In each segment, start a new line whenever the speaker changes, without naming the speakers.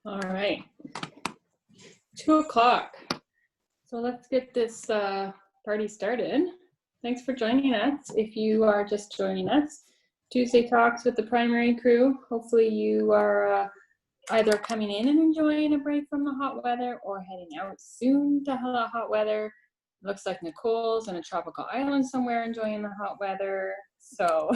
All right, 2 o'clock. So let's get this party started. Thanks for joining us. If you are just joining us, Tuesday Talks with the primary crew. Hopefully you are either coming in and enjoying a break from the hot weather or heading out soon to hot weather. Looks like Nicole's on a tropical island somewhere enjoying the hot weather. So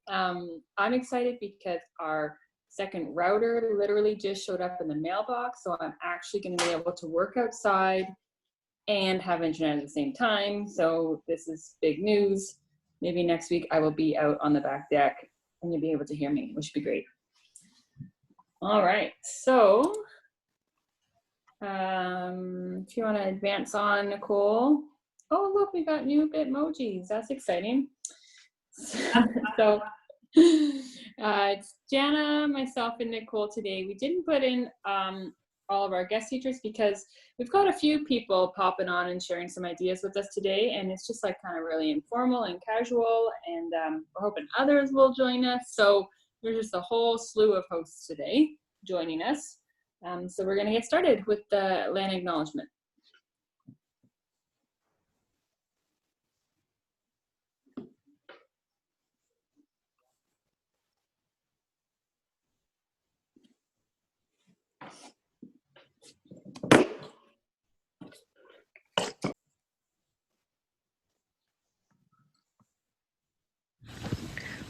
I'm excited because our second router literally just showed up in the mailbox. So I'm actually going to be able to work outside and have internet at the same time. So this is big news. Maybe next week I will be out on the back deck and you'll be able to hear me, which would be great. All right, so if you want to advance on, Nicole. Oh, look, we got new Bitmojis. That's exciting. So it's Jana, myself, and Nicole today. We didn't put in all of our guest teachers because we've got a few people popping on and sharing some ideas with us today, and it's just like kind of really informal and casual, and we're hoping others will join us. So there's just a whole slew of hosts today joining us. So we're going to get started with the land acknowledgement.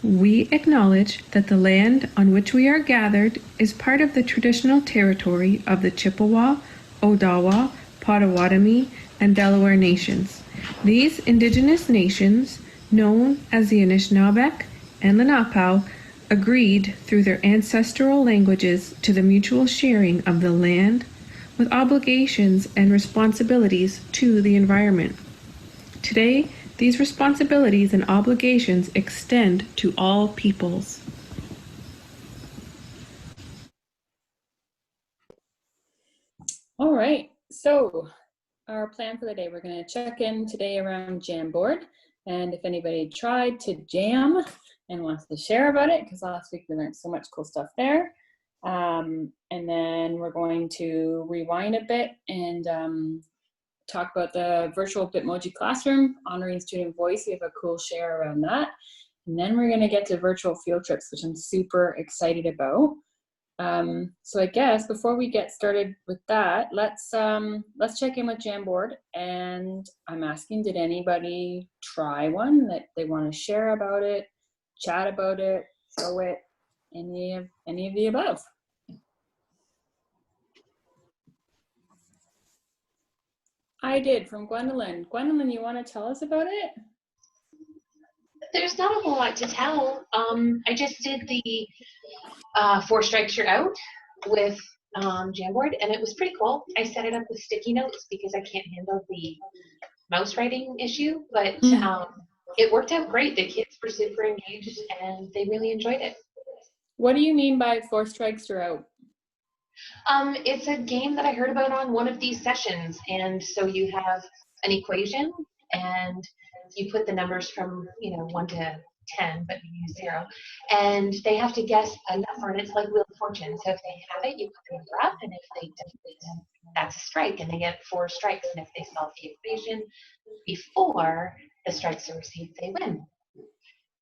We acknowledge that the land on which we are gathered is part of the traditional territory of the Chippewa, Odawa, Potawatomi, and Delaware nations. These indigenous nations, known as the Anishinaabeg and Lenape, agreed through their ancestral languages to the mutual sharing of the land with obligations and responsibilities to the environment. Today, these responsibilities and obligations extend to all peoples.
All right, so our plan for the day, we're going to check in today around Jamboard, and if anybody tried to jam and wants to share about it, because last week we learned so much cool stuff there. And then we're going to rewind a bit and talk about the virtual Bitmoji classroom, honoring student voice. We have a cool share around that. And then we're going to get to virtual field trips, which I'm super excited about. So I guess before we get started with that, let's check in with Jamboard. And I'm asking, did anybody try one that they want to share about it, chat about it, throw it, any of the above? I did, from Gwendolyn. Gwendolyn, you want to tell us about it?
There's not a whole lot to tell. I just did the 4 strikes you're out with Jamboard, and it was pretty cool. I set it up with sticky notes because I can't handle the mouse writing issue, but it worked out great. The kids were super engaged and they really enjoyed it.
What do you mean by 4 strikes you're out?
It's a game that I heard about on one of these sessions, and so you have an equation and you put the numbers from 1 to 10, but you use 0, and they have to guess a number, and it's like Wheel of Fortune. So if they have it, you put the number up, and if they don't, that's a strike, and they get 4 strikes. And if they solve the equation before the strikes are received, they win.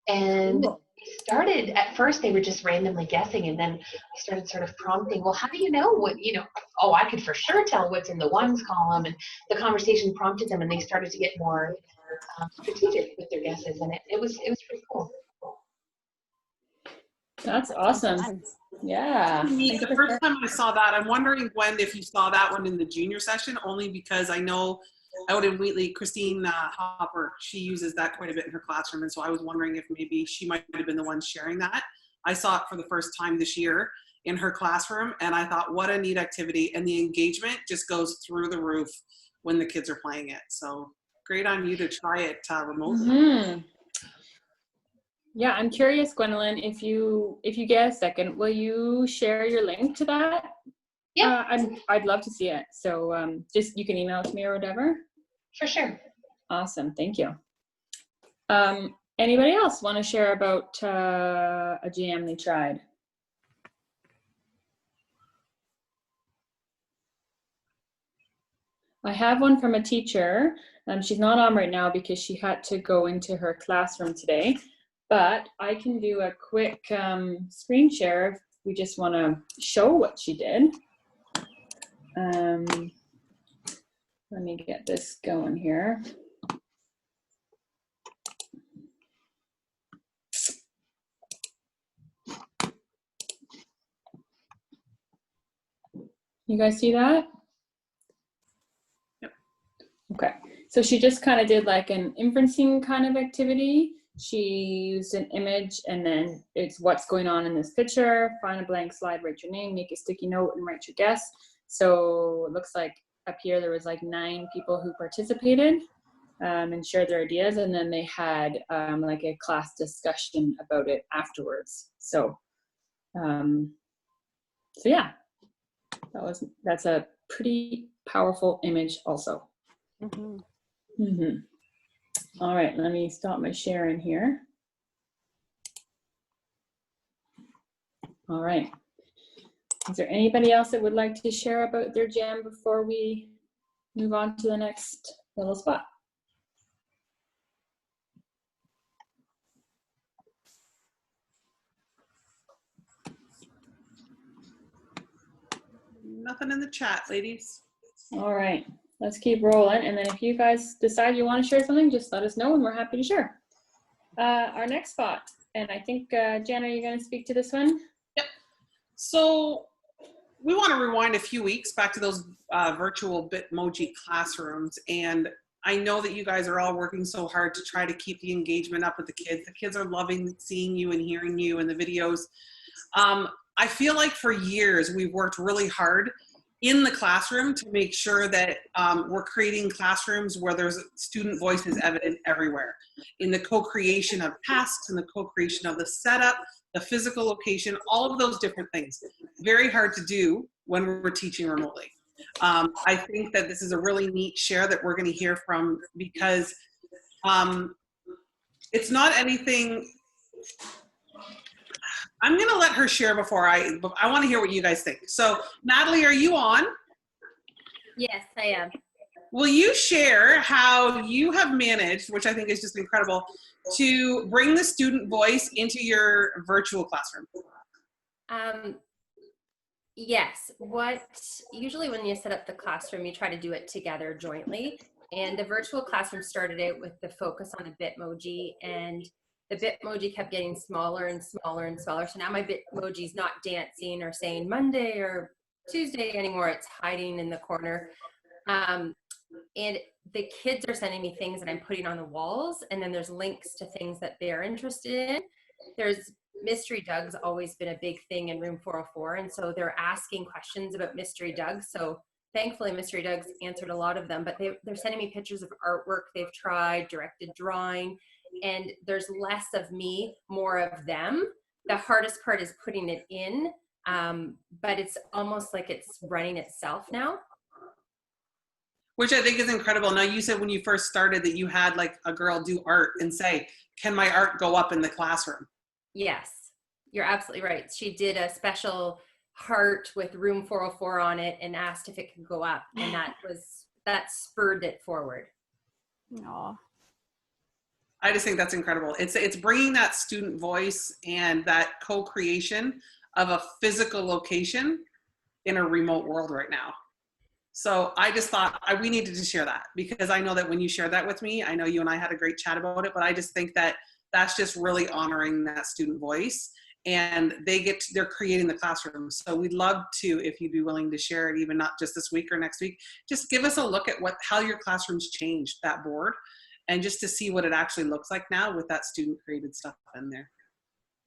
And started at first, they were just randomly guessing, and then I started sort of prompting, well, how do you know what, oh, I could for sure tell what's in the ones column, and the conversation prompted them, and they started to get more strategic with their guesses, and it was pretty cool.
That's awesome. Yeah.
The first time I saw that, I'm wondering, Gwen, if you saw that one in the junior session, only because I know out in Wheatley, Christine Hopper, she uses that quite a bit in her classroom, and so I was wondering if maybe she might have been the one sharing that. I saw it for the first time this year in her classroom, and I thought, what a neat activity, and the engagement just goes through the roof when the kids are playing it. So great on you to try it remotely.
Mm-hmm. Yeah, I'm curious, Gwendolyn, if you get a second, will you share your link to that?
Yeah.
I'd love to see it. So just you can email it to me or whatever.
For sure.
Awesome, thank you. Anybody else want to share about a jam they tried? I have one from a teacher. She's not on right now because she had to go into her classroom today, but I can do a quick screen share if we just want to show what she did. Let me get this going here. You guys see that?
Yep.
Okay, so she just kind of did like an inferencing kind of activity. She used an image and then it's what's going on in this picture. Find a blank slide, write your name, make a sticky note and write your guess. So it looks like up here there was like 9 people who participated and shared their ideas, and then they had like a class discussion about it afterwards. So, so yeah. That's a pretty powerful image also. All right, let me stop my sharing here. All right. Is there anybody else that would like to share about their jam before we move on to the next little spot?
Nothing in the chat, ladies.
All right, let's keep rolling. And then if you guys decide you want to share something, just let us know and we're happy to share. Our next spot, and I think, Jen, are you going to speak to this one?
Yep. So we want to rewind a few weeks back to those virtual Bitmoji classrooms. And I know that you guys are all working so hard to try to keep the engagement up with the kids. The kids are loving seeing you and hearing you in the videos. I feel like for years we've worked really hard in the classroom to make sure that we're creating classrooms where there's student voice is evident everywhere. In the co-creation of tasks, in the co-creation of the setup, the physical location, all of those different things. Very hard to do when we're teaching remotely. I think that this is a really neat share that we're going to hear from, because it's not anything. I'm going to let her share before I want to hear what you guys think. So Natalie, are you on?
Yes, I am.
Will you share how you have managed, which I think is just incredible, to bring the student voice into your virtual classroom?
Yes. Usually when you set up the classroom, you try to do it together jointly. And the virtual classroom started out with the focus on a Bitmoji, and the Bitmoji kept getting smaller and smaller and smaller. So now my Bitmoji's not dancing or saying Monday or Tuesday anymore. It's hiding in the corner. And the kids are sending me things that I'm putting on the walls, and then there's links to things that they're interested in. There's Mystery Doug's always been a big thing in room 404, and so they're asking questions about Mystery Doug. So thankfully Mystery Doug's answered a lot of them, but they're sending me pictures of artwork they've tried, directed drawing, and there's less of me, more of them. The hardest part is putting it in, but it's almost like it's running itself now.
Which I think is incredible. Now, you said when you first started that you had like a girl do art and say, can my art go up in the classroom?
Yes, you're absolutely right. She did a special heart with room 404 on it and asked if it could go up. And that spurred it forward.
Aww.
I just think that's incredible. It's bringing that student voice and that co-creation of a physical location in a remote world right now. So I just thought we needed to share that, because I know that when you shared that with me, I know you and I had a great chat about it, but I just think that that's just really honoring that student voice, and they're creating the classroom. So we'd love to, if you'd be willing to share it, even not just this week or next week, just give us a look at how your classroom's changed, that board, and just to see what it actually looks like now with that student created stuff in there.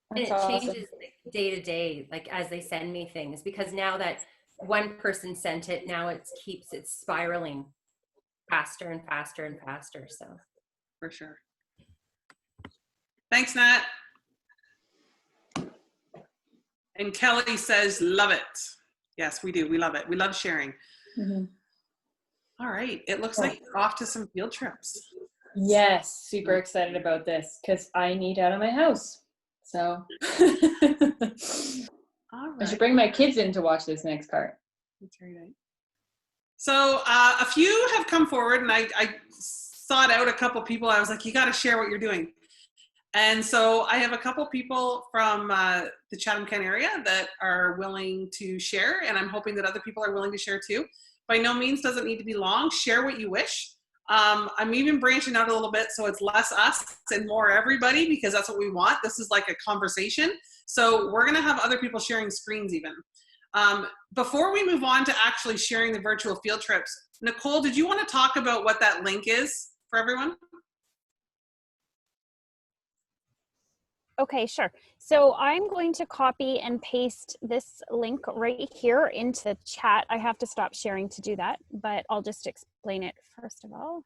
And it changes day to day, like as they send me things, because now that one person sent it, now it's spiraling faster and faster and faster. So
for sure. Thanks, Nat. And Kelly says, love it. Yes, we do. We love it. We love sharing.
Mm-hmm.
All right. It looks like you're off to some field trips.
Yes, super excited about this because I need out of my house. So
All right.
I should bring my kids in to watch this next part.
That's very nice. So a few have come forward, and I sought out a couple people. I was like, you got to share what you're doing. And so I have a couple people from the Chatham Kent area that are willing to share, and I'm hoping that other people are willing to share too. By no means doesn't need to be long. Share what you wish. I'm even branching out a little bit so it's less us and more everybody, because that's what we want. This is like a conversation. So we're gonna have other people sharing screens even. Before we move on to actually sharing the virtual field trips, Nicole, did you want to talk about what that link is for everyone?
Okay, sure. So I'm going to copy and paste this link right here into the chat. I have to stop sharing to do that, but I'll just explain it first of all.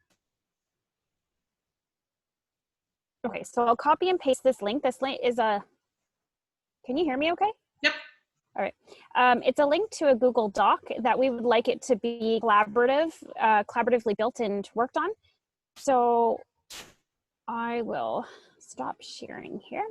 Okay, so I'll copy and paste this link. This link is a, can you hear me okay?
Yep.
All right. It's a link to a Google Doc that we would like it to be collaboratively built and worked on. So I will stop sharing here.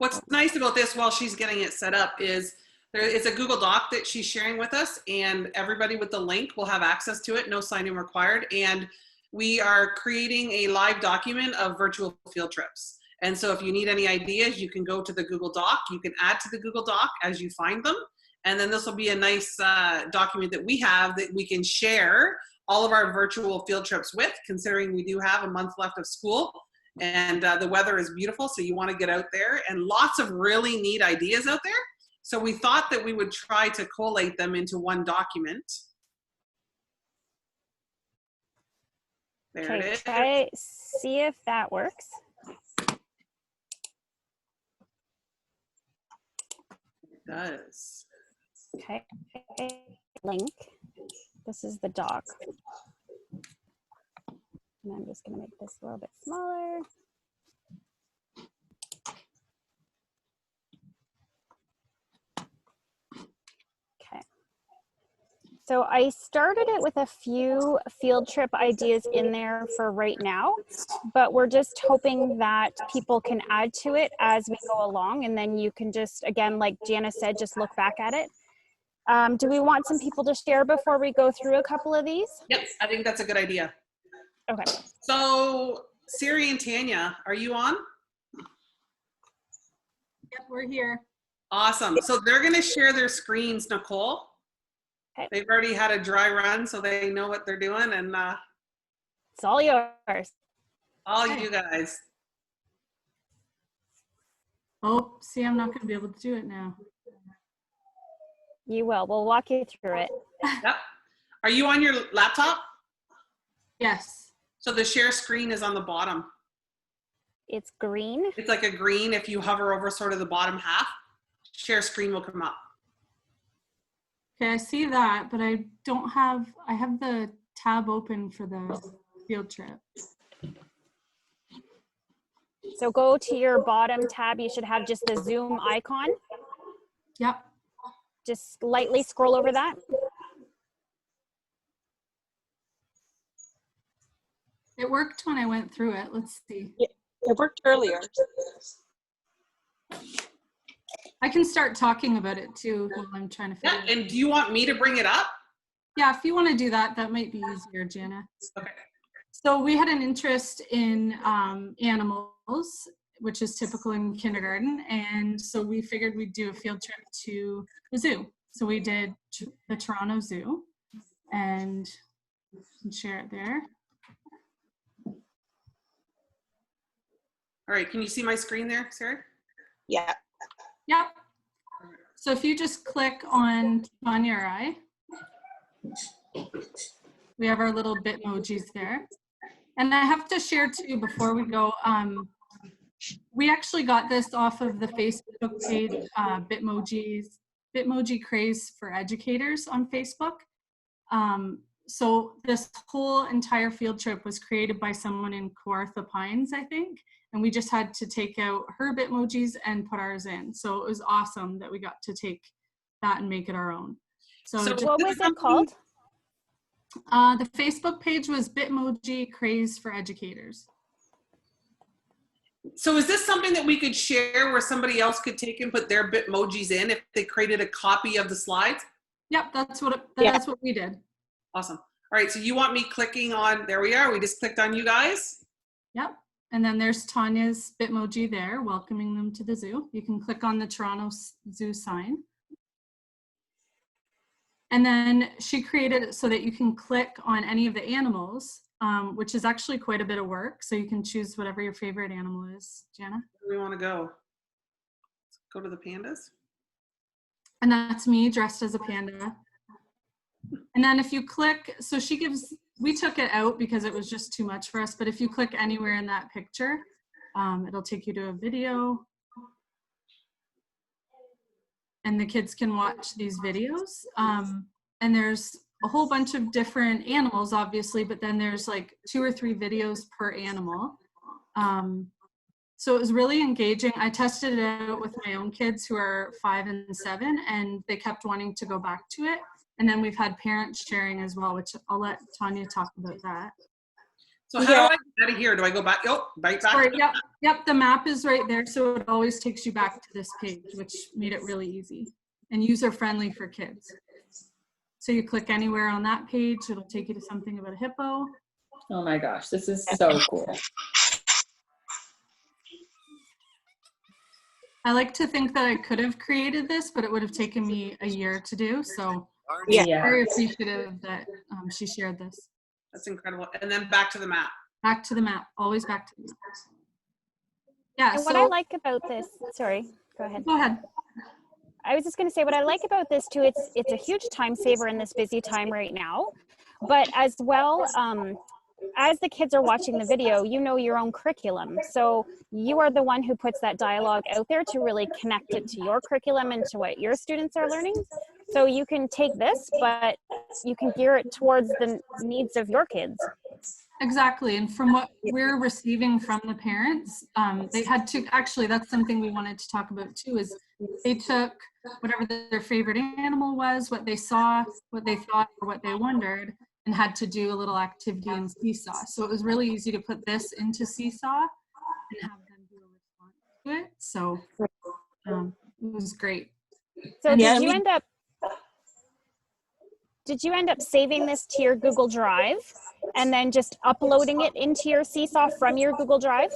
What's nice about this while she's getting it set up is it's a Google Doc that she's sharing with us, and everybody with the link will have access to it, no sign-in required. And we are creating a live document of virtual field trips. And so if you need any ideas, you can go to the Google Doc. You can add to the Google Doc as you find them. And then this will be a nice document that we have that we can share all of our virtual field trips with, considering we do have a month left of school. And the weather is beautiful, so you want to get out there, and lots of really neat ideas out there. So we thought that we would try to collate them into one document. There it is.
Try, see if that works.
It does.
Okay, link. This is the doc. And I'm just going to make this a little bit smaller. Okay. So I started it with a few field trip ideas in there for right now, but we're just hoping that people can add to it as we go along. And then you can just, again, like Jana said, just look back at it. Do we want some people to share before we go through a couple of these?
Yep, I think that's a good idea.
Okay.
So Siri and Tanya, are you on?
Yep, we're here.
Awesome. So they're going to share their screens, Nicole.
Okay.
They've already had a dry run, so they know what they're doing, and
It's all yours.
all you guys.
Oh, see, I'm not going to be able to do it now.
You will. We'll walk you through it.
Yep. Are you on your laptop?
Yes.
So the share screen is on the bottom.
It's green.
It's like a green. If you hover over sort of the bottom half, share screen will come up.
Okay, I see that, but I don't have, I have the tab open for the field trip.
So go to your bottom tab. You should have just the Zoom icon.
Yep.
Just lightly scroll over that.
It worked when I went through it. Let's see.
Yeah, it worked earlier.
I can start talking about it too while I'm trying to figure
Yeah,
it out.
and do you want me to bring it up?
Yeah, if you want to do that, that might be easier, Jana.
Okay.
So we had an interest in animals, which is typical in kindergarten. And so we figured we'd do a field trip to the zoo. So we did the Toronto Zoo, and you can share it there.
All right, can you see my screen there, Sarah?
Yeah.
Yep. So if you just click on Tanya or I, we have our little Bitmojis there. And I have to share too before we go, we actually got this off of the Facebook page, Bitmojis Bitmoji Craze for Educators on Facebook. So this whole entire field trip was created by someone in Kawartha Pines, I think, and we just had to take out her Bitmojis and put ours in. So it was awesome that we got to take that and make it our own. So
what was it called?
The Facebook page was Bitmoji Craze for Educators.
So is this something that we could share where somebody else could take and put their Bitmojis in if they created a copy of the slides?
Yep, that's what we did.
Awesome. All right, so you want me clicking on, there we are, we just clicked on you guys.
Yep, and then there's Tanya's Bitmoji there, welcoming them to the zoo. You can click on the Toronto Zoo sign. And then she created it so that you can click on any of the animals, which is actually quite a bit of work. So you can choose whatever your favorite animal is, Jana.
Where do we want to go? Let's go to the pandas.
And that's me dressed as a panda. And then if you click, so we took it out because it was just too much for us, but if you click anywhere in that picture, it'll take you to a video. And the kids can watch these videos. And there's a whole bunch of different animals, obviously, but then there's like 2 or 3 videos per animal. So it was really engaging. I tested it out with my own kids who are 5 and 7, and they kept wanting to go back to it. And then we've had parents sharing as well, which I'll let Tanya talk about that.
So how do I get out of here? Do I go back? Oh, right back.
Sorry, yep, the map is right there. So it always takes you back to this page, which made it really easy and user-friendly for kids. So you click anywhere on that page, it'll take you to something about a hippo.
Oh my gosh, this is so cool.
I like to think that I could have created this, but it would have taken me a year to do. So
Yeah.
very appreciative that she shared this.
That's incredible. And then back to the map.
Back to the map, always back to the map. Yeah,
And
so
what I like about this, sorry, go ahead.
Go ahead.
I was just going to say what I like about this too, it's a huge time saver in this busy time right now, but as well, as the kids are watching the video, you know your own curriculum. So you are the one who puts that dialogue out there to really connect it to your curriculum and to what your students are learning. So you can take this, but you can gear it towards the needs of your kids.
Exactly, and from what we're receiving from the parents, they had to, actually that's something we wanted to talk about too, is they took whatever their favorite animal was, what they saw, what they thought, or what they wondered, and had to do a little activity in Seesaw. So it was really easy to put this into Seesaw and have them do a response to it. So it was great.
So did you end up saving this to your Google Drive and then just uploading it into your Seesaw from your Google Drive?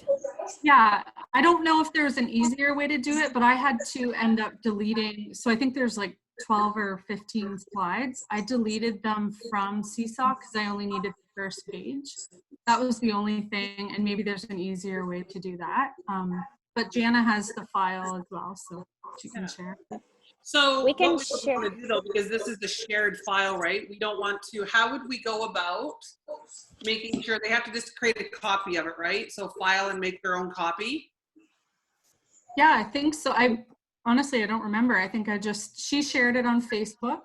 Yeah, I don't know if there's an easier way to do it, but I had to end up deleting. So I think there's like 12 or 15 slides. I deleted them from Seesaw because I only needed the first page. That was the only thing, and maybe there's an easier way to do that. But Jana has the file as well, so she can share.
So
we can
what we
share.
want to do though, because this is the shared file, right? We don't want to, how would we go about making sure they have to just create a copy of it, right? So file and make their own copy.
Yeah, I think so. Honestly, I don't remember. I think she shared it on Facebook.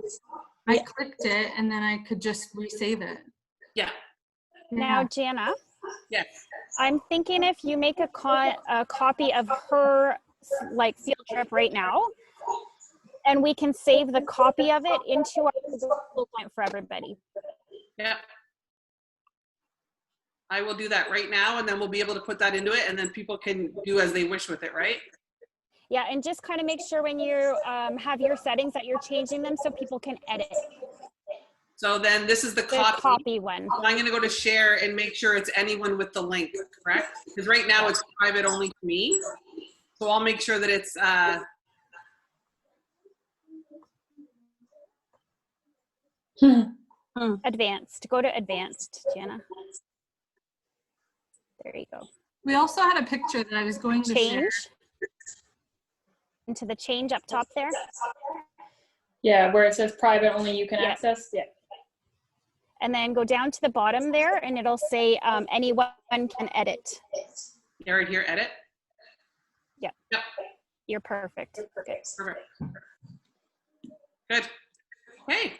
I clicked it and then I could just resave it.
Yeah.
Now, Jana.
Yes.
I'm thinking if you make a copy of her field trip right now, and we can save the copy of it into our Google Doc for everybody.
Yeah. I will do that right now, and then we'll be able to put that into it, and then people can do as they wish with it, right?
Yeah, and just kind of make sure when you have your settings that you're changing them so people can edit.
So then this is the
copy one.
So I'm going to go to share and make sure it's anyone with the link, correct? Because right now it's private only to me. So I'll make sure that it's
advanced. Go to advanced, Jana. There you go.
We also had a picture that I was going to share.
Into the change up top there.
Yeah, where it says private only you can access. Yeah.
And then go down to the bottom there and it'll say anyone can edit.
Yeah, right here, edit.
Yep. You're perfect.
Perfect. Good. Okay.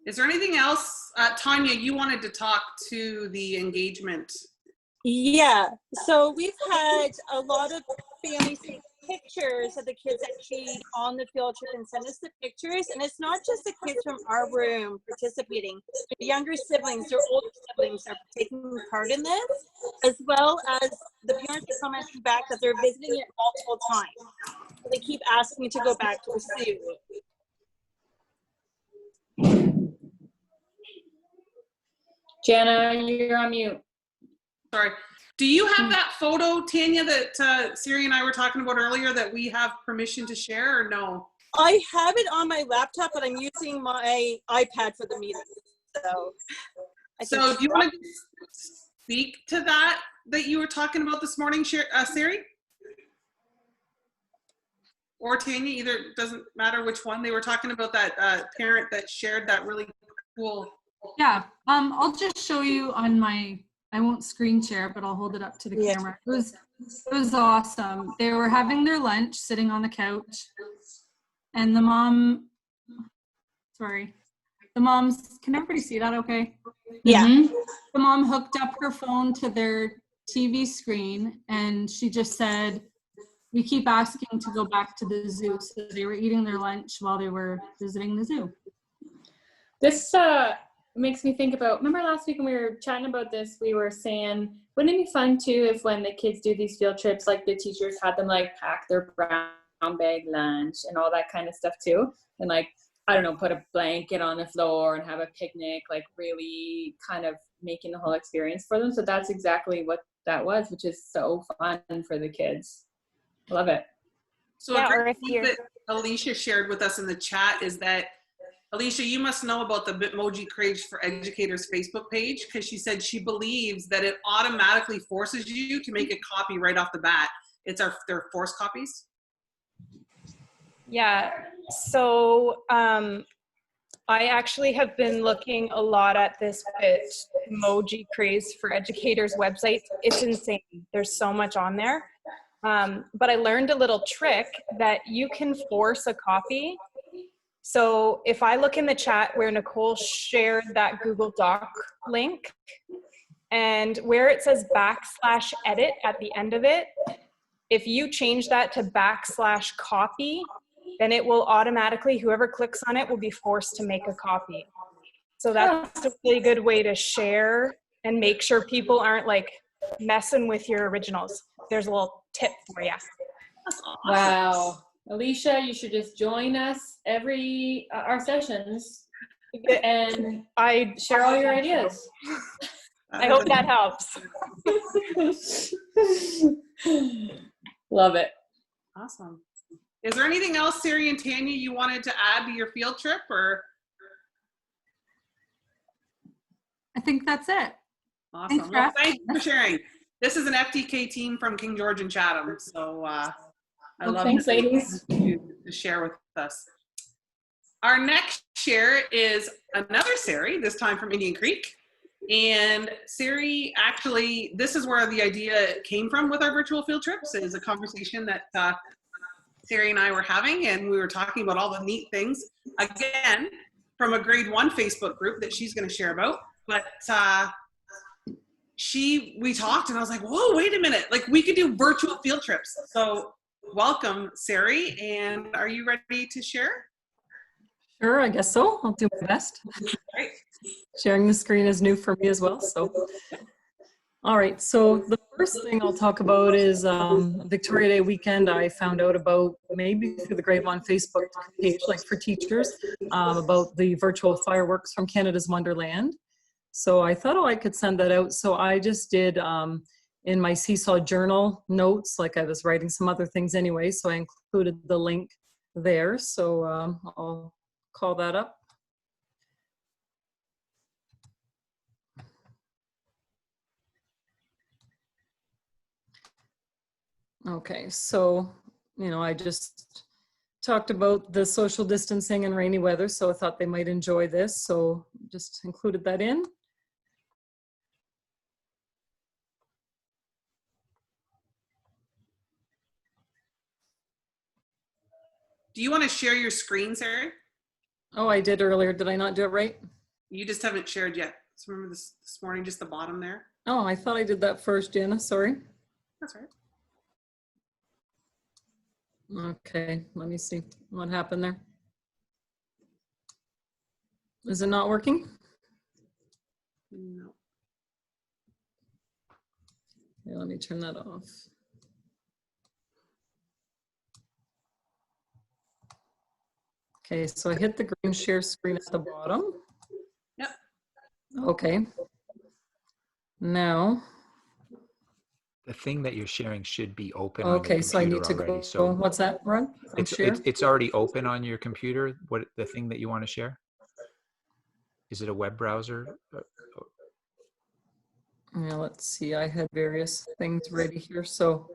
Is there anything else, Tanya, you wanted to talk to the engagement?
Yeah, so we've had a lot of families take pictures of the kids actually on the field trip and send us the pictures. And it's not just the kids from our room participating, the younger siblings, their older siblings are taking part in this, as well as the parents are commenting back that they're visiting it multiple times. So they keep asking to go back to the zoo.
Jana, you're on mute.
Sorry. Do you have that photo, Tanya, that Siri and I were talking about earlier that we have permission to share, or no?
I have it on my laptop, but I'm using my iPad for the meeting. So
do you want to speak to that you were talking about this morning, Siri? Or Tanya, either, doesn't matter which one. They were talking about that parent that shared that really cool.
Yeah, I'll just show you on my, I won't screen share, but I'll hold it up to the camera. It was awesome. They were having their lunch sitting on the couch, and the mom, can everybody see that okay?
Yeah.
Mm-hmm.
The mom hooked up her phone to their TV screen, and she just said, we keep asking to go back to the zoo. So they were eating their lunch while they were visiting the zoo.
This makes me think about, remember last week when we were chatting about this, we were saying, wouldn't it be fun too if when the kids do these field trips, like the teachers had them like pack their brown bag lunch and all that kind of stuff too? And like, I don't know, put a blanket on the floor and have a picnic, like really kind of making the whole experience for them. So that's exactly what that was, which is so fun for the kids. Love it.
So
Yeah,
a
or
great
if
thing
you're-
that Alicia shared with us in the chat is that, Alicia, you must know about the Bitmoji Craze for Educators Facebook page, because she said she believes that it automatically forces you to make a copy right off the bat. They're forced copies.
Yeah, so I actually have been looking a lot at this Bitmoji Craze for Educators website. It's insane. There's so much on there. But I learned a little trick that you can force a copy. So if I look in the chat where Nicole shared that Google Doc link, and where it says /edit at the end of it, if you change that to /copy, then it will automatically, whoever clicks on it will be forced to make a copy. So that's a really good way to share and make sure people aren't like messing with your originals. There's a little tip for you.
Wow. Alicia, you should just join us every, our sessions and
I
share all your ideas.
I hope that helps.
Love it.
Awesome. Is there anything else, Siri and Tanya, you wanted to add to your field trip, or?
I think that's it.
Awesome. Well, thank you for sharing. This is an FTK team from King George and Chatham, so I love
thanks, ladies.
to share with us. Our next share is another Siri, this time from Indian Creek. And Siri, actually, this is where the idea came from with our virtual field trips. It is a conversation that Siri and I were having, and we were talking about all the neat things, again, from a grade 1 Facebook group that she's going to share about. But we talked, and I was like, whoa, wait a minute, like we could do virtual field trips. So welcome, Siri, and are you ready to share?
Sure, I guess so. I'll do my best.
Great.
Sharing the screen is new for me as well. So, all right. So the first thing I'll talk about is Victoria Day weekend. I found out about, maybe through the grade 1 Facebook page, like for teachers, about the virtual fireworks from Canada's Wonderland. So I thought, oh, I could send that out. So I just did in my Seesaw journal notes, like I was writing some other things anyway. So I included the link there. So I'll call that up. Okay, so, I just talked about the social distancing and rainy weather, so I thought they might enjoy this, so just included that in.
Do you want to share your screen, Sarah?
Oh, I did earlier. Did I not do it right?
You just haven't shared yet. So remember this morning, just the bottom there?
Oh, I thought I did that first, Jana. Sorry.
That's right.
Okay, let me see what happened there. Is it not working?
No.
Yeah, let me turn that off. Okay, so I hit the green share screen at the bottom.
Yep.
Okay. Now.
The thing that you're sharing should be open
Okay,
on your
so I need to
computer already.
go.
So
What's that, Ron?
it's already open on your computer. What the thing that you want to share? Is it a web browser?
Yeah, let's see. I had various things ready here, so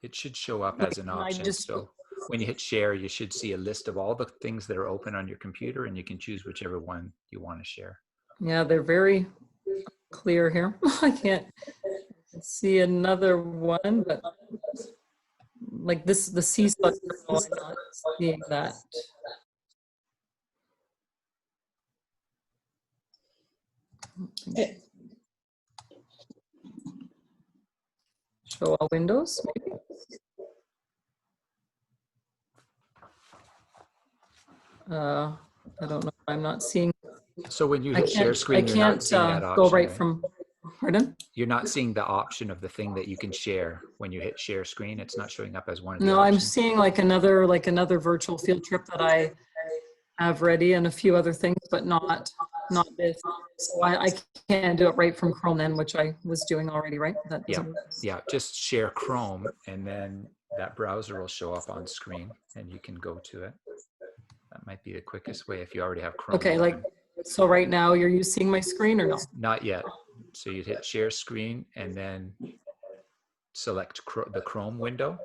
It should show up as an option. So when you hit share, you should see a list of all the things that are open on your computer, and you can choose whichever one you want to share.
yeah, they're very clear here. I can't see another one, but like this, the seesaw, I'm not seeing that.
Okay.
Show all windows, maybe. I don't know. I'm not seeing.
So when you hit share screen, you're not seeing that option,
go right
right?
from. Pardon?
You're not seeing the option of the thing that you can share when you hit share screen. It's not showing up as one of the
No,
options.
I'm seeing like another virtual field trip that I have ready and a few other things, but not this. So I can't do it right from Chrome then, which I was doing already, right? That
Yeah, just share Chrome and then that browser will show up on screen and you can go to it. That might be the quickest way if you already have Chrome.
Okay, open. So right now you're seeing my screen or no?
Not yet. So you'd hit share screen and then select the Chrome window.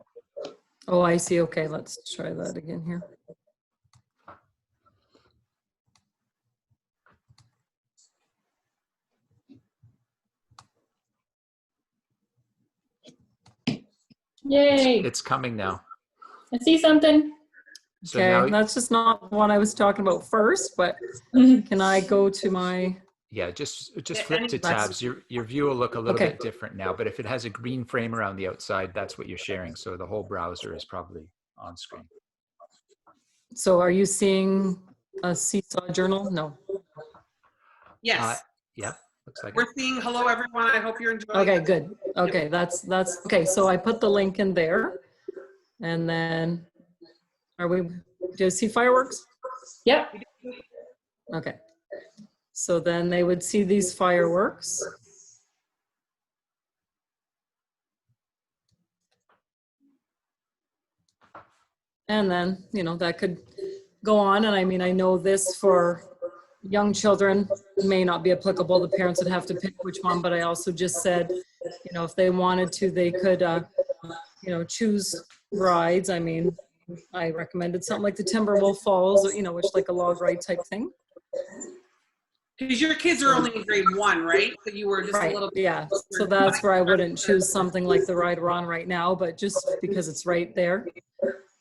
Oh, I see. Okay, let's try that again here.
Yay.
It's coming now.
I see something.
So
okay,
now,
that's just not what I was talking about first, but can I go to my...
Yeah, just flip to tabs. Your view will look a little bit different now, but if it has a green frame around the outside, that's what you're sharing. So the whole browser is probably on screen.
So are you seeing a Seesaw journal? No.
Yes.
Yep. Looks like
we're seeing hello everyone. I hope you're enjoying.
Okay, good. Okay, that's okay. So I put the link in there, and then do you see fireworks?
Yep.
Okay. So then they would see these fireworks. And then, you know, that could go on. And I mean, I know this for young children may not be applicable. The parents would have to pick which one, but I also just said, you know, if they wanted to, they could, you know, choose rides. I mean, I recommended something like the Timberwolf Falls, you know, which like a log ride type thing.
Because your kids are only in grade 1, right? So you were just a little bit.
Yeah, so that's where I wouldn't choose something like the ride we're on right now, but just because it's right there.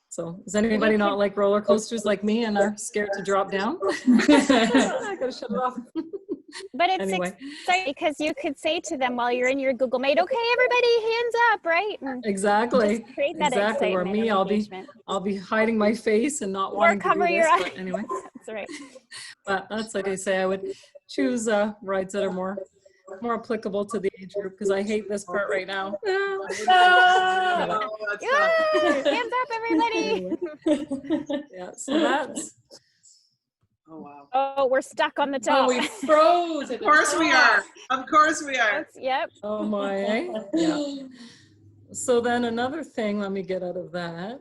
So does anybody not like roller coasters like me and are scared to drop down? I gotta shut it off.
But it's
Anyway.
exciting because you could say to them while you're in your Google Meet, okay, everybody hands up, right? And
exactly.
just create that
exactly. Or
excitement
me,
and
I'll be hiding my face and not wanting
cover
to do
your
this.
eyes.
But anyway.
That's right.
But that's like I say, I would choose rides that are more applicable to the age group because I hate this part right now.
Hands up, everybody.
Yeah, so that's.
Oh, wow.
Oh, we're stuck on the top.
Oh, we froze.
Of course we are. Of course we are.
Yep.
Oh my. Eh? Yeah. So then another thing, let me get out of that.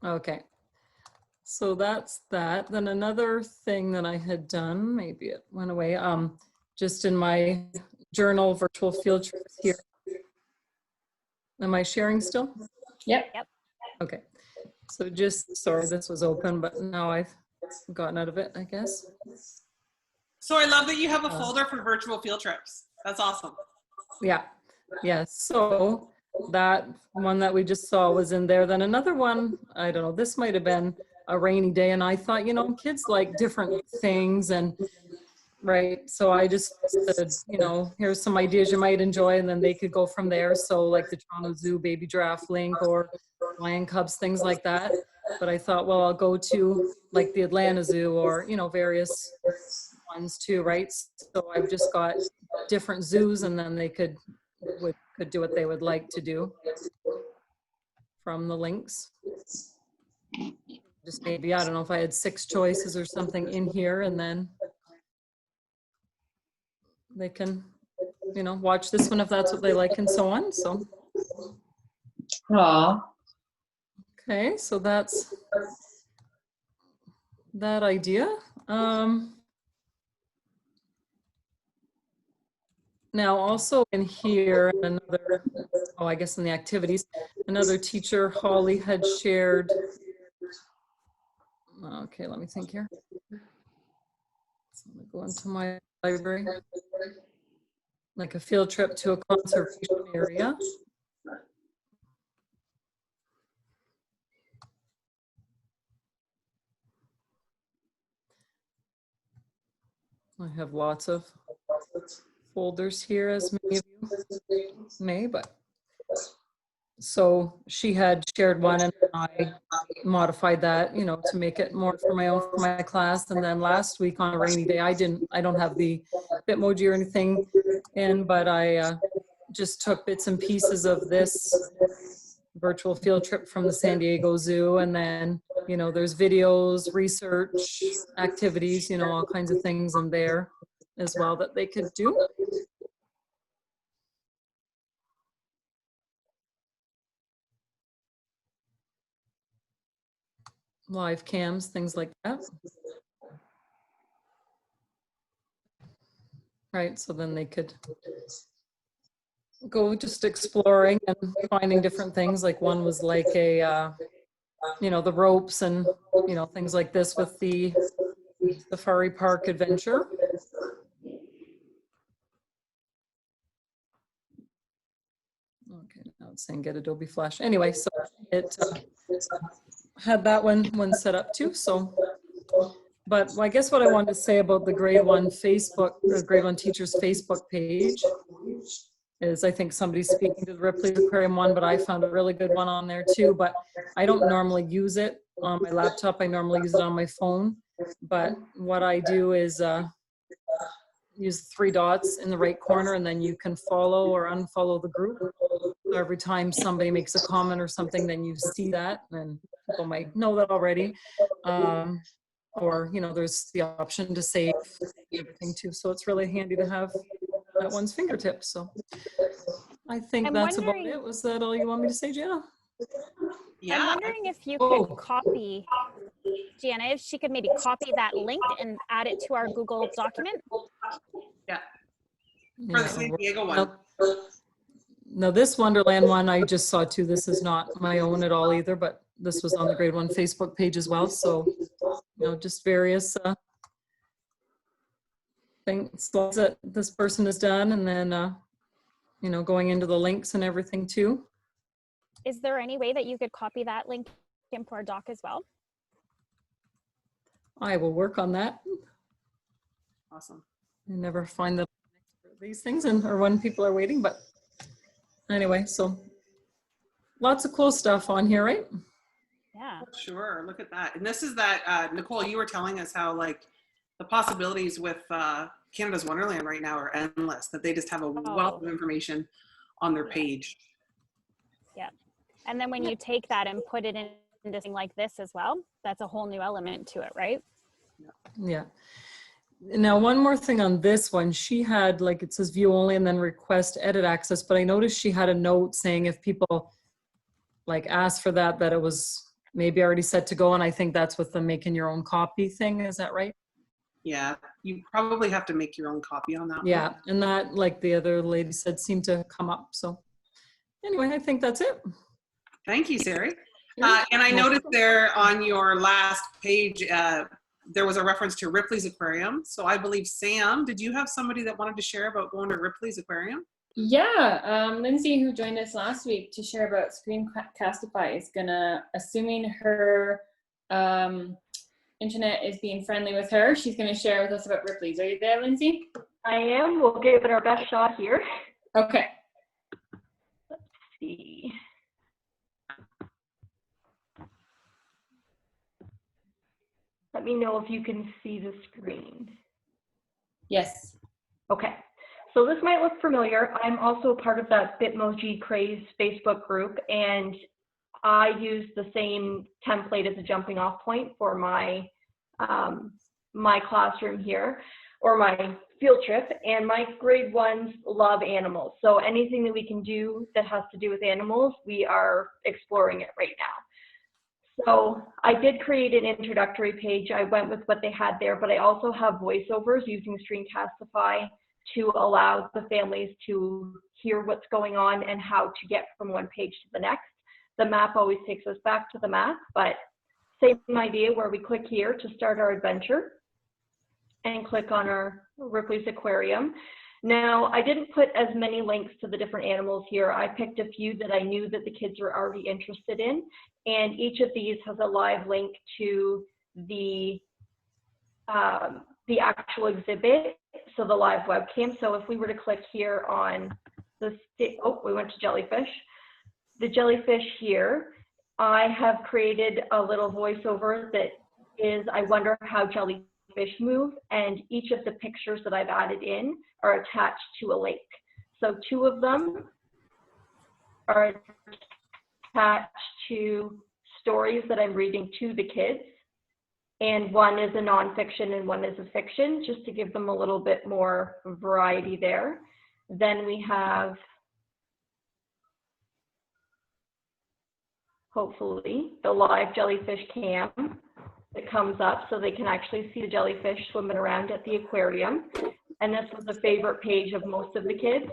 Okay. So that's that. Then another thing that I had done, maybe it went away, just in my journal virtual field trips here. Am I sharing still?
Yep.
Okay. So just, sorry, this was open, but now I've gotten out of it, I guess.
So I love that you have a folder for virtual field trips. That's awesome.
Yeah. Yes. So that one that we just saw was in there. Then another one, I don't know, this might have been a rainy day. And I thought, you know, kids like different things. And right. So I just said, you know, here's some ideas you might enjoy. And then they could go from there. So like the Toronto Zoo baby giraffe link or lion cubs, things like that. But I thought, well, I'll go to like the Atlanta Zoo or, you know, various ones too, right? So I've just got different zoos, and then they could do what they would like to do from the links. Just maybe, I don't know if I had 6 choices or something in here, and then they can, you know, watch this one if that's what they like and so on. So.
Aww.
Okay, so that's that idea. Now also in here, another, oh, I guess in the activities, another teacher, Holly, had shared, okay, let me think here. So I'm gonna go into my library, like a field trip to a conservation area. I have lots of folders here, as many of you may, but so she had shared one and I modified that, you know, to make it more for my own, for my class. And then last week on a rainy day, I don't have the Bitmoji or anything in, but I just took bits and pieces of this virtual field trip from the San Diego Zoo. And then, you know, there's videos, research, activities, you know, all kinds of things in there as well that they could do. Live cams, things like that. Right, so then they could go just exploring and finding different things. Like one was like a, you know, the ropes and, you know, things like this with the safari park adventure. Okay, now it's saying get Adobe Flash. Anyway, so it had that one set up too. So, but I guess what I wanted to say about the grade 1 Facebook, or grade 1 teachers Facebook page is I think somebody's speaking to the Ripley's Aquarium one, but I found a really good one on there too. But I don't normally use it on my laptop. I normally use it on my phone. But what I do is use 3 dots in the right corner, and then you can follow or unfollow the group. So every time somebody makes a comment or something, then you see that, and people might know that already. Or, you know, there's the option to save everything too. So it's really handy to have at one's fingertips. So I think that's about it. Was that all you want me to say, Jana?
Yeah. I'm wondering if you could copy, Jana, if she could maybe copy that link and add it to our Google document.
Yeah. For the San Diego one.
No, this Wonderland one I just saw too. This is not my own at all either, but this was on the grade 1 Facebook page as well. So, you know, just various things that this person has done, and then, you know, going into the links and everything too.
Is there any way that you could copy that link into our doc as well?
I will work on that.
Awesome.
I never find the these things, or when people are waiting, but anyway, so lots of cool stuff on here, right?
Yeah.
Sure, look at that. And this is that, Nicole, you were telling us how like the possibilities with Canada's Wonderland right now are endless, that they just have a wealth of information on their page.
Yeah. And then when you take that and put it into something like this as well, that's a whole new element to it, right?
Yeah. Now, one more thing on this one, she had, like, it says view only and then request edit access, but I noticed she had a note saying if people like asked for that, that it was maybe already set to go. And I think that's with the making your own copy thing. Is that right?
Yeah, you probably have to make your own copy on that one.
Yeah, and that, like the other lady said, seemed to come up. So anyway, I think that's it.
Thank you, Sari. And I noticed there on your last page, there was a reference to Ripley's Aquarium. So I believe, Sam, did you have somebody that wanted to share about going to Ripley's Aquarium?
Yeah, Lindsay, who joined us last week to share about Screencastify, is gonna, assuming her internet is being friendly with her, she's gonna share with us about Ripley's. Are you there, Lindsay?
I am. We'll give it our best shot here.
Okay.
Let's see. Let me know if you can see the screen.
Yes.
Okay. So this might look familiar. I'm also part of that Bitmoji Craze Facebook group, and I use the same template as a jumping off point for my my classroom here, or my field trip, and my grade ones love animals. So anything that we can do that has to do with animals, we are exploring it right now. So I did create an introductory page. I went with what they had there, but I also have voiceovers using Screencastify to allow the families to hear what's going on and how to get from one page to the next. The map always takes us back to the map, but same idea where we click here to start our adventure and click on our Ripley's Aquarium. Now, I didn't put as many links to the different animals here. I picked a few that I knew that the kids were already interested in, and each of these has a live link to the actual exhibit, so the live webcam. So if we were to click here on the, oh, we went to jellyfish. The jellyfish here, I have created a little voiceover that is, I wonder how jellyfish move, and each of the pictures that I've added in are attached to a link. So 2 of them are attached to stories that I'm reading to the kids, and one is a nonfiction and one is a fiction, just to give them a little bit more variety there. Then we have, hopefully, the live jellyfish cam that comes up so they can actually see the jellyfish swimming around at the aquarium. And this was a favorite page of most of the kids.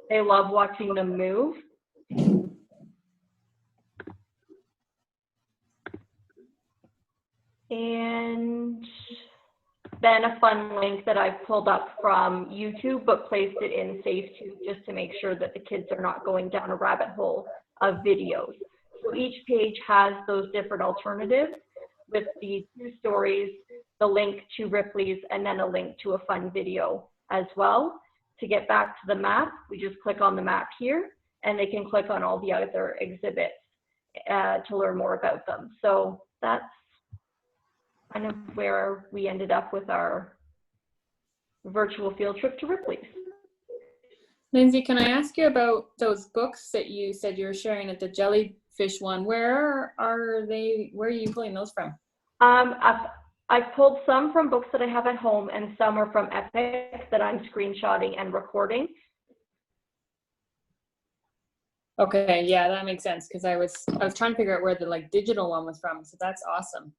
They love watching them move. And then a fun link that I've pulled up from YouTube, but placed it in SafeTube just to make sure that the kids are not going down a rabbit hole of videos. So each page has those different alternatives with the 2 stories, the link to Ripley's, and then a link to a fun video as well. To get back to the map, we just click on the map here, and they can click on all the other exhibits to learn more about them. So that's kind of where we ended up with our virtual field trip to Ripley's.
Lindsay, can I ask you about those books that you said you were sharing at the jellyfish one? Where are they? Where are you pulling those from?
I've pulled some from books that I have at home, and some are from Epic that I'm screenshotting and recording.
Okay, yeah, that makes sense, because I was trying to figure out where the digital one was from. So that's awesome.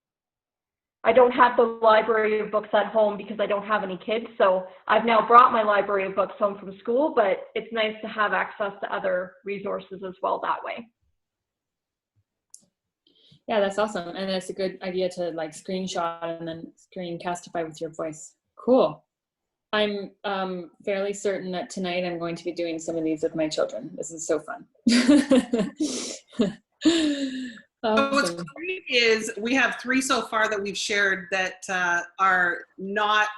I don't have the library of books at home because I don't have any kids. So I've now brought my library of books home from school, but it's nice to have access to other resources as well that way.
Yeah, that's awesome. And it's a good idea to screenshot and then Screencastify with your voice. Cool. I'm fairly certain that tonight I'm going to be doing some of these with my children. This is so fun.
So what's great is we have 3 so far that we've shared that are not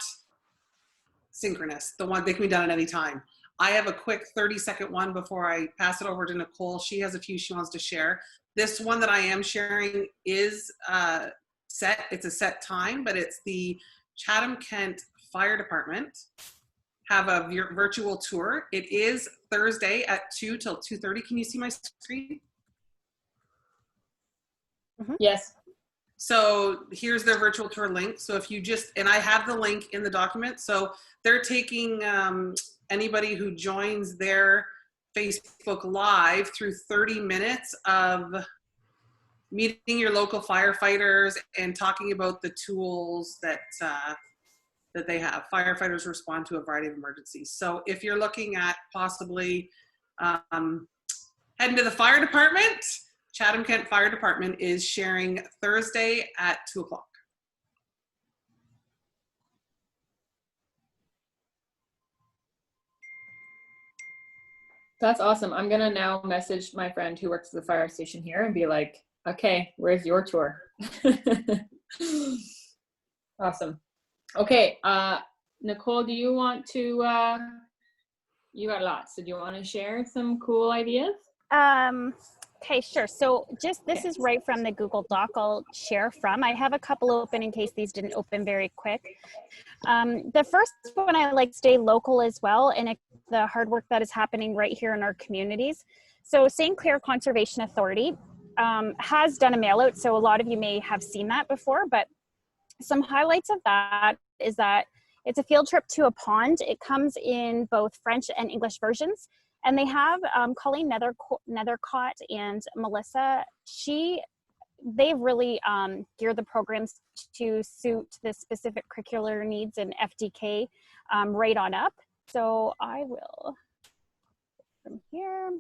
synchronous. The one they can be done at any time. I have a quick 30-second one before I pass it over to Nicole. She has a few she wants to share. This one that I am sharing is set. It's a set time, but it's the Chatham-Kent Fire Department have a virtual tour. It is Thursday at 2 till 2:30. Can you see my screen?
Yes.
So here's their virtual tour link. So if you just, and I have the link in the document. So they're taking anybody who joins their Facebook Live through 30 minutes of meeting your local firefighters and talking about the tools that that they have. Firefighters respond to a variety of emergencies. So if you're looking at possibly heading to the fire department, Chatham-Kent Fire Department is sharing Thursday at 2 o'clock.
That's awesome. I'm gonna now message my friend who works at the fire station here and be like, okay, where's your tour? Awesome. Okay, Nicole, do you want to, you got lots, so do you want to share some cool ideas?
Okay, sure. So this is right from the Google Doc I'll share from. I have a couple open in case these didn't open very quick. The first one, I like to stay local as well, and the hard work that is happening right here in our communities. So St. Clair Conservation Authority has done a mail out, so a lot of you may have seen that before, but some highlights of that is that it's a field trip to a pond. It comes in both French and English versions. And they have Colleen Nethercott and Melissa. They've really geared the programs to suit the specific curricular needs in FDK right on up. So I will, from here.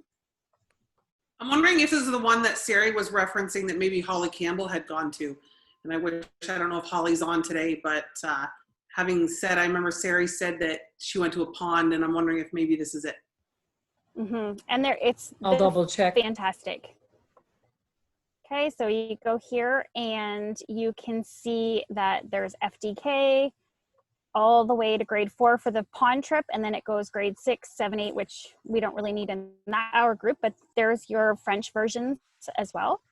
I'm wondering if this is the one that Sari was referencing that maybe Holly Campbell had gone to. And I don't know if Holly's on today, but having said, I remember Sari said that she went to a pond, and I'm wondering if maybe this is it.
Mm-hmm. And
I'll double check.
Fantastic. Okay, so you go here and you can see that there's FDK all the way to grade 4 for the pond trip, and then it goes grade 6, 7, 8, which we don't really need in our group, but there's your French versions as well.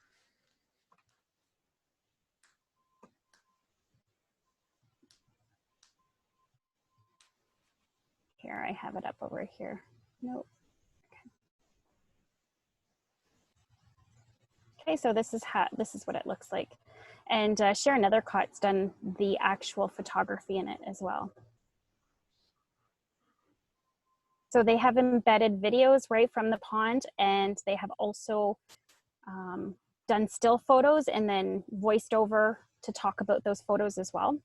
Here, I have it up over here. Nope. Okay, so this is what it looks like. And Sharon Nethercott's done the actual photography in it as well. So they have embedded videos right from the pond, and they have also done still photos and then voiced over to talk about those photos as well.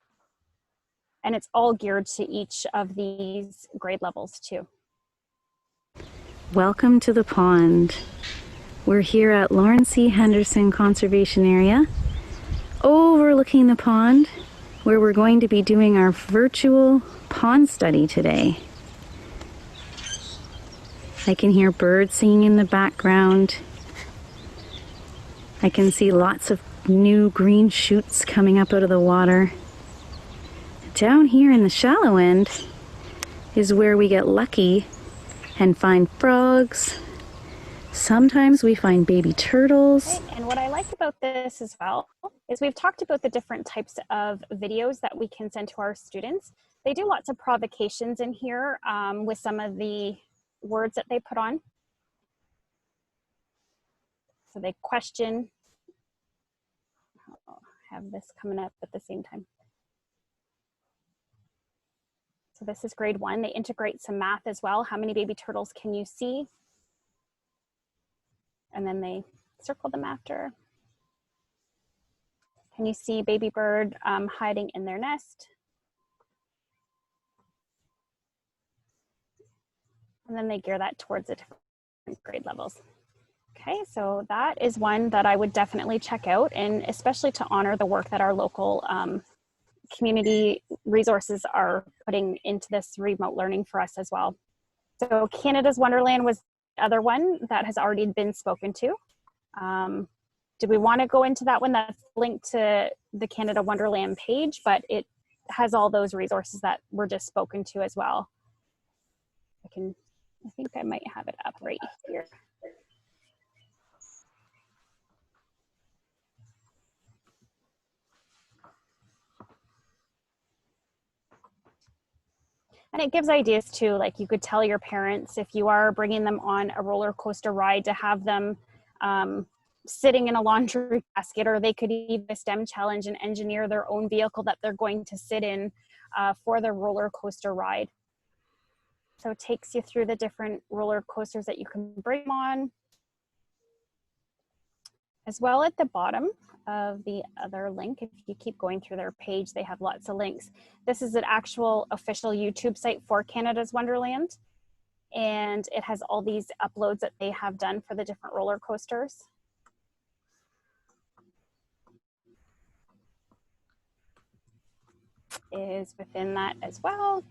And it's all geared to each of these grade levels too.
Welcome to the pond. We're here at Lawrence C. Henderson Conservation Area, overlooking the pond, where we're going to be doing our virtual pond study today. I can hear birds singing in the background. I can see lots of new green shoots coming up out of the water. Down here in the shallow end is where we get lucky and find frogs. Sometimes we find baby turtles.
Okay, and what I like about this as well is we've talked about the different types of videos that we can send to our students. They do lots of provocations in here with some of the words that they put on. So they question. I'll have this coming up at the same time. So this is grade 1. They integrate some math as well. How many baby turtles can you see? And then they circle them after. Can you see baby bird hiding in their nest? And then they gear that towards the different grade levels. Okay, so that is one that I would definitely check out, and especially to honor the work that our local community resources are putting into this remote learning for us as well. So Canada's Wonderland was the other one that has already been spoken to. Do we want to go into that one? That's linked to the Canada Wonderland page, but it has all those resources that were just spoken to as well. I think I might have it up right here. And it gives ideas too, like you could tell your parents if you are bringing them on a roller coaster ride to have them sitting in a laundry basket, or they could even a STEM challenge and engineer their own vehicle that they're going to sit in for the roller coaster ride. So it takes you through the different roller coasters that you can bring them on. As well, at the bottom of the other link, if you keep going through their page, they have lots of links. This is an actual official YouTube site for Canada's Wonderland, and it has all these uploads that they have done for the different roller coasters. Is within that as well.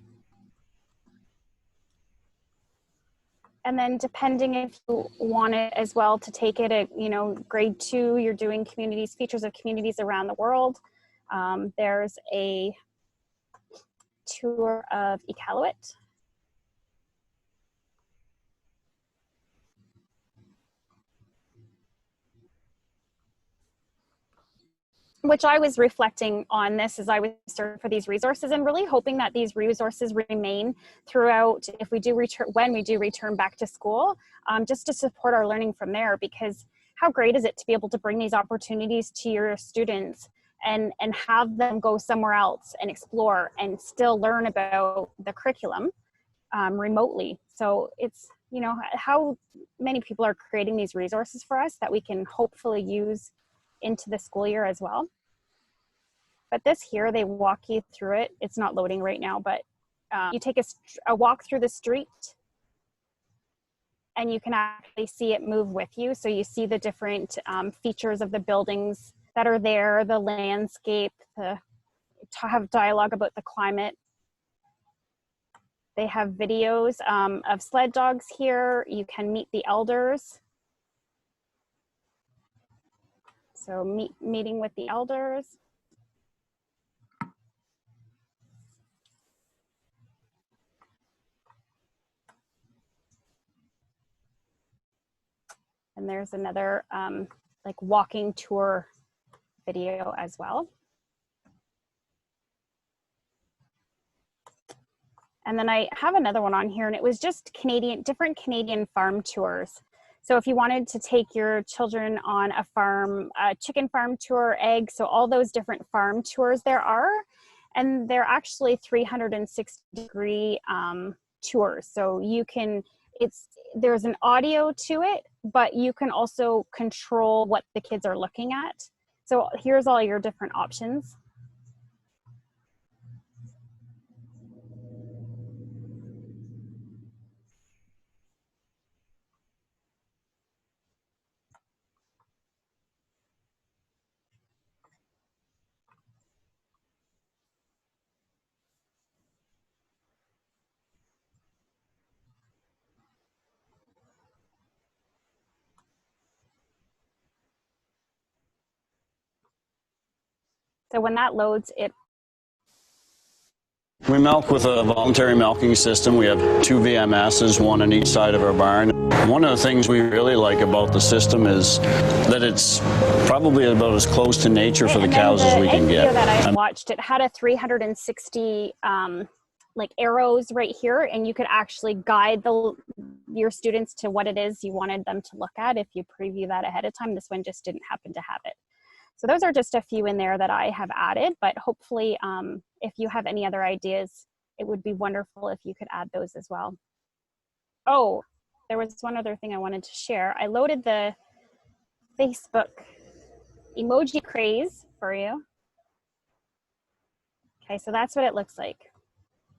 And then depending if you want it as well to take it at, you know, grade 2, you're doing communities, features of communities around the world. There's a tour of Iqaluit. Which I was reflecting on this as I was searching for these resources and really hoping that these resources remain throughout if we do return, when we do return back to school, just to support our learning from there, because how great is it to be able to bring these opportunities to your students and have them go somewhere else and explore and still learn about the curriculum remotely. So it's, you know, how many people are creating these resources for us that we can hopefully use into the school year as well. But this here, they walk you through it. It's not loading right now, but you take a walk through the street and you can actually see it move with you. So you see the different features of the buildings that are there, the landscape, to have dialogue about the climate. They have videos of sled dogs here. You can meet the elders. So meeting with the elders. And there's another like walking tour video as well. And then I have another one on here, and it was just different Canadian farm tours. So if you wanted to take your children on a farm, a chicken farm tour, eggs, so all those different farm tours there are, and they're actually 360-degree tours. So you can, there's an audio to it, but you can also control what the kids are looking at. So here's all your different options. So when that loads,
we milk with a voluntary milking system. We have 2 VMSs, one on each side of our barn. One of the things we really like about the system is that it's probably about as close to nature for the cows as we can get.
The video that I watched, it had a 360 like arrows right here, and you could actually guide your students to what it is you wanted them to look at if you preview that ahead of time. This one just didn't happen to have it. So those are just a few in there that I have added, but hopefully if you have any other ideas, it would be wonderful if you could add those as well. Oh, there was one other thing I wanted to share. I loaded the Facebook emoji craze for you. Okay, so that's what it looks like.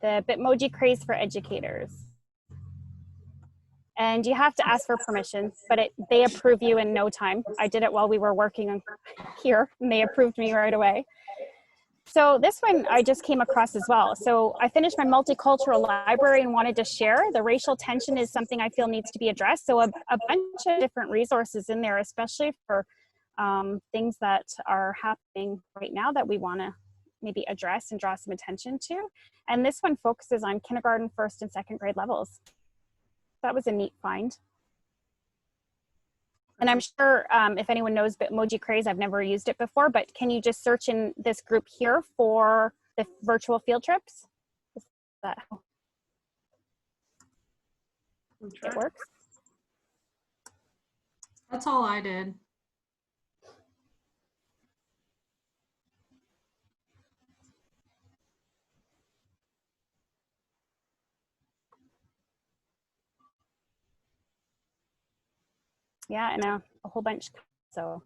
The Bitmoji craze for educators. And you have to ask for permission, but they approve you in no time. I did it while we were working here, and they approved me right away. So this one I just came across as well. So I finished my multicultural library and wanted to share. The racial tension is something I feel needs to be addressed. So a bunch of different resources in there, especially for things that are happening right now that we want to maybe address and draw some attention to. And this one focuses on kindergarten, 1st and 2nd grade levels. That was a neat find. And I'm sure if anyone knows Bitmoji Craze, I've never used it before, but can you just search in this group here for the virtual field trips? Is that how it works?
That's all I did.
Yeah, and a whole bunch. So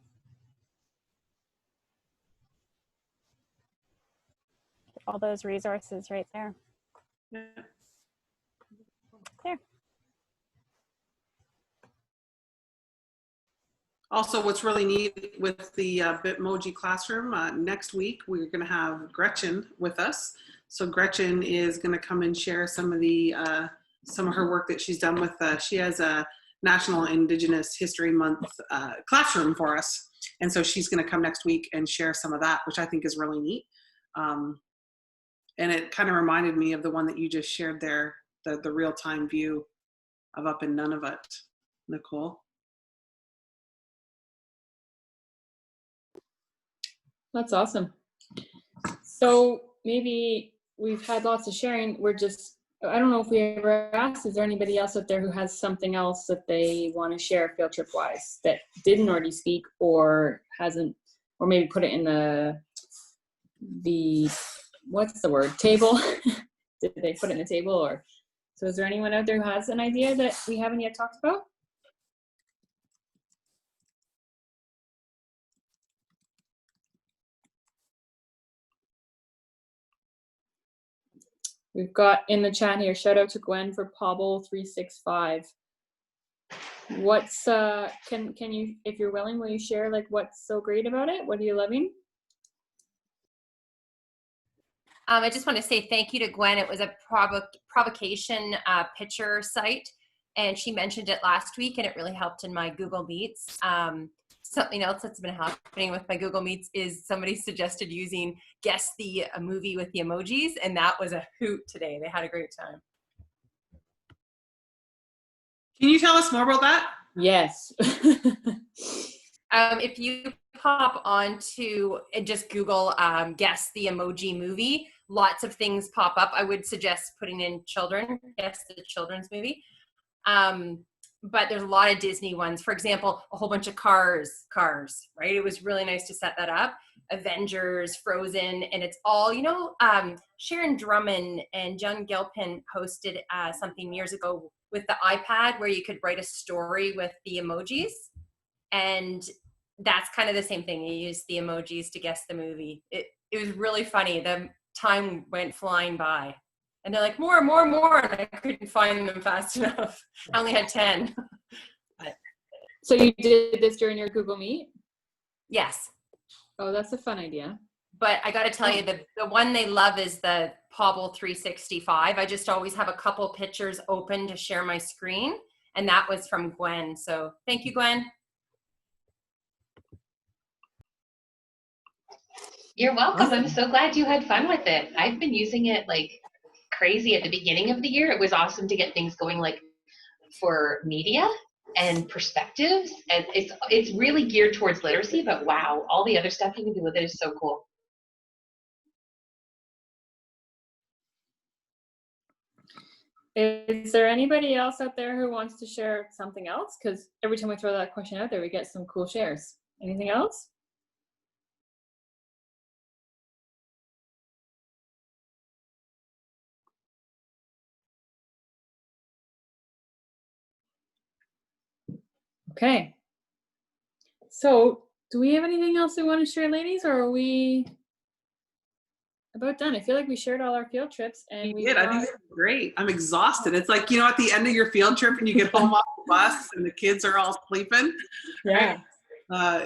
all those resources right there.
Yeah.
There.
Also, what's really neat with the Bitmoji classroom, next week we're going to have Gretchen with us. So Gretchen is going to come and share some of the some of her work that she's done with, she has a National Indigenous History Month classroom for us. And so she's going to come next week and share some of that, which I think is really neat. And it kind of reminded me of the one that you just shared there, the real-time view of up in Nunavut. Nicole?
That's awesome. So maybe we've had lots of sharing. I don't know if we ever asked, is there anybody else out there who has something else that they want to share field trip wise that didn't already speak or hasn't, or maybe put it in the what's the word, table? Did they put it in the table? Or so is there anyone out there who has an idea that we haven't yet talked about? We've got in the chat here, shout out to Gwen for Pobble365. What's, can you, if you're willing, will you share like what's so great about it? What are you loving?
I just want to say thank you to Gwen. It was a provocation picture site, and she mentioned it last week, and it really helped in my Google Meets. Something else that's been happening with my Google Meets is somebody suggested using guess the movie with the emojis, and that was a hoot today. They had a great time.
Can you tell us more about that?
Yes.
If you pop onto and just Google guess the emoji movie, lots of things pop up. I would suggest putting in children, guess the children's movie. But there's a lot of Disney ones. For example, a whole bunch of Cars, right? It was really nice to set that up. Avengers, Frozen, and it's all, you know, Sharon Drummond and John Gilpin posted something years ago with the iPad where you could write a story with the emojis. And that's kind of the same thing. You use the emojis to guess the movie. It was really funny. The time went flying by. And they're like, more, and I couldn't find them fast enough. I only had 10.
So you did this during your Google Meet?
Yes.
Oh, that's a fun idea.
But I got to tell you, the one they love is the Pobble365. I just always have a couple pictures open to share my screen. And that was from Gwen. So thank you, Gwen.
You're welcome.
Awesome.
I'm so glad you had fun with it. I've been using it like crazy at the beginning of the year. It was awesome to get things going like for media and perspectives. And it's really geared towards literacy, but wow, all the other stuff you can do with it is so cool.
Is there anybody else out there who wants to share something else? Because every time we throw that question out there, we get some cool shares. Anything else? Okay. So do we have anything else we want to share, ladies, or are we about done? I feel like we shared all our field trips and we
did. I think it's great. I'm exhausted. It's like, you know, at the end of your field trip and you get home off the bus and the kids are all sleeping.
Yeah.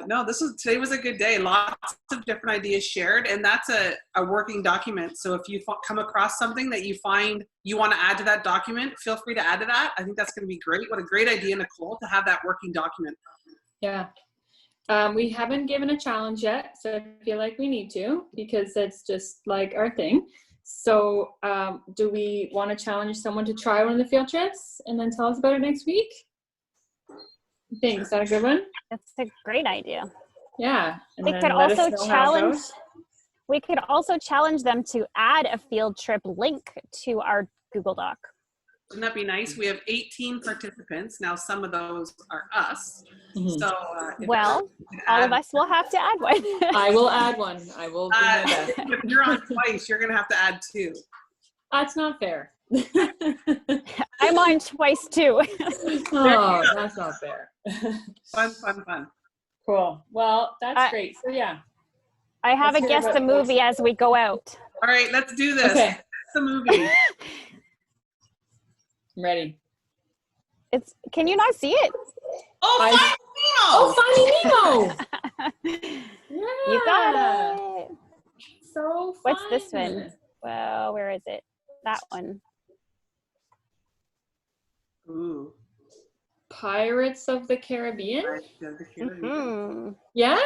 No, today was a good day. Lots of different ideas shared, and that's a working document. So if you come across something that you find you want to add to that document, feel free to add to that. I think that's going to be great. What a great idea, Nicole, to have that working document.
Yeah. We haven't given a challenge yet, so I feel like we need to, because that's just like our thing. So do we want to challenge someone to try one of the field trips and then tell us about it next week? Thanks. Is that a good one?
That's a great idea.
Yeah.
We could also challenge them to add a field trip link to our Google Doc.
Wouldn't that be nice? We have 18 participants. Now some of those are us. Mm-hmm. So
well, all of us will have to add one.
I will add one. I will do my best.
If you're on twice, you're going to have to add 2.
That's not fair.
I'm on twice too.
Oh, that's not fair.
Fun.
Cool. Well, that's great. So yeah.
I have a guess the movie as we go out.
All right, let's do this.
Okay.
Guess the movie.
I'm ready.
Can you not see it?
Oh,
Finding Nemo! Yeah.
You got it.
So fun.
What's this one? Well, where is it? That one.
Pirates of the Caribbean.
Mm-hmm.
Yeah?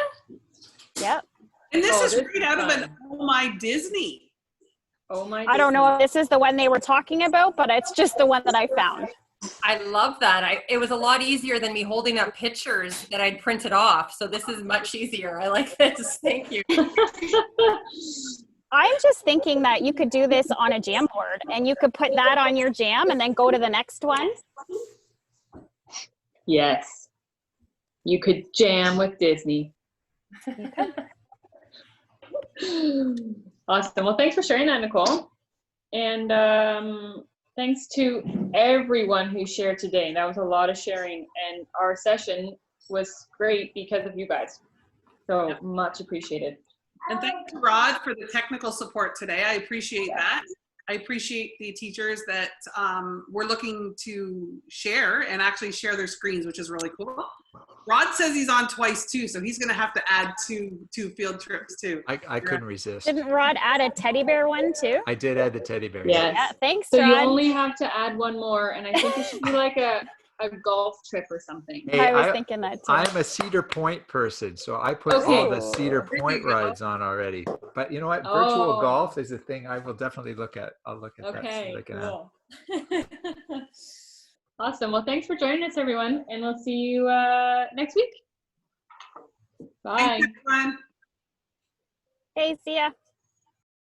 Yep.
And this is
this
right out of
fun.
an Oh My Disney.
Oh my!
I don't know if this is the one they were talking about, but it's just the one that I found.
I love that. It was a lot easier than me holding up pictures that I'd printed off. So this is much easier. I like this. Thank you.
I'm just thinking that you could do this on a jam board and you could put that on your jam and then go to the next one.
Yes. You could jam with Disney. Awesome. Well, thanks for sharing that, Nicole. And thanks to everyone who shared today. That was a lot of sharing, and our session was great because of you guys. So much appreciated.
And thank you, Rod, for the technical support today. I appreciate that. I appreciate the teachers that were looking to share and actually share their screens, which is really cool. Rod says he's on twice too, so he's going to have to add two field trips too.
I couldn't resist.
Didn't Rod add a teddy bear one too?
I did add the teddy bear.
Yes.
Yeah, thanks,
So
Rod.
you only have to add one more, and I think it should be like a golf trip or something.
Hey,
I was thinking that too.
I'm a Cedar Point person, so I put all the Cedar
There
Point
you go.
rides on already. But you know what? Virtual golf is a thing I will definitely look at. I'll look at that.
Okay,
So I can
cool. Awesome. Well, thanks for joining us, everyone, and we'll see you next week. Bye.
Thanks, everyone.
Hey, see ya.